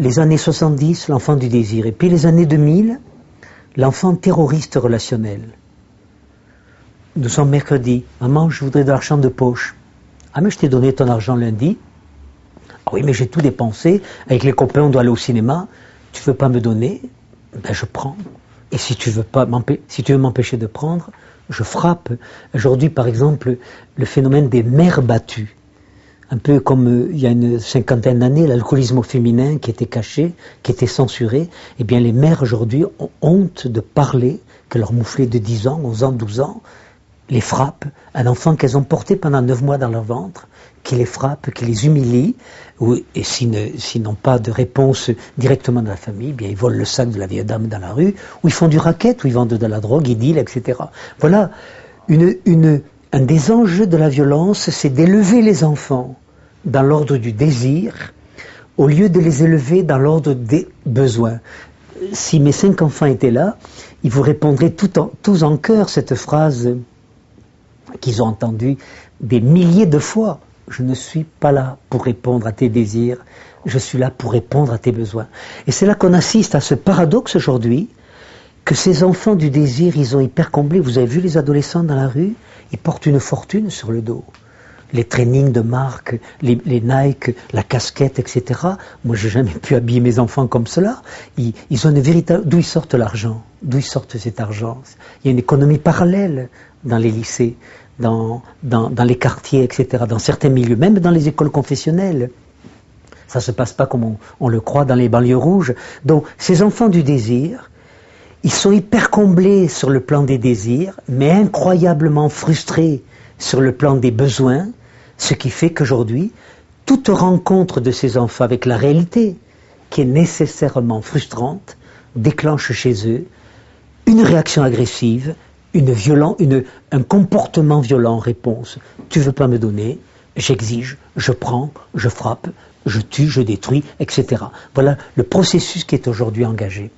les années 70, l'enfant du désir. Et puis les années 2000, l'enfant terroriste relationnel. Nous sommes mercredi. Maman, je voudrais de l'argent de poche. Ah, mais je t'ai donné ton argent lundi. Ah oui, mais j'ai tout dépensé. Avec les copains, on doit aller au cinéma. Tu veux pas me donner? Ben, je prends. Et si tu veux m'empêcher de prendre, je frappe. Aujourd'hui, par exemple, le phénomène des mères battues. Un peu comme il y a une cinquantaine d'années, l'alcoolisme au féminin qui était caché, qui était censuré. Eh bien, les mères aujourd'hui ont honte de parler que leur mouflet de 10 ans, 11 ans, 12 ans les frappe. Un enfant qu'elles ont porté pendant 9 mois dans leur ventre, qui les frappe, qui les humilie. Et s'ils n'ont pas de réponse directement de la famille, eh bien, ils volent le sac de la vieille dame dans la rue, ou ils font du racket, ou ils vendent de la drogue, ils dealent, etc. Voilà, un des enjeux de la violence, c'est d'élever les enfants dans l'ordre du désir, au lieu de les élever dans l'ordre des besoins. Si mes 5 enfants étaient là, ils vous répondraient tous en chœur cette phrase qu'ils ont entendue des milliers de fois. Je ne suis pas là pour répondre à tes désirs, je suis là pour répondre à tes besoins. Et c'est là qu'on assiste à ce paradoxe aujourd'hui, que ces enfants du désir, ils ont hyper comblé. Vous avez vu les adolescents dans la rue, ils portent une fortune sur le dos. Les trainings de marque, les Nike, la casquette, etc. Moi, j'ai jamais pu habiller mes enfants comme cela. Ils ont une véritable... D'où ils sortent l'argent? D'où ils sortent cet argent? Il y a une économie parallèle dans les lycées, dans les quartiers, etc. Dans certains milieux, même dans les écoles confessionnelles. Ça ne se passe pas comme on le croit dans les banlieues rouges. Donc, ces enfants du désir, ils sont hyper comblés sur le plan des désirs, mais incroyablement frustrés sur le plan des besoins, ce qui fait qu'aujourd'hui, toute rencontre de ces enfants avec la réalité, qui est nécessairement frustrante, déclenche chez eux une réaction agressive, un comportement violent en réponse. Tu ne veux pas me donner, j'exige, je prends, je frappe, je tue, je détruis, etc. Voilà le processus qui est aujourd'hui engagé.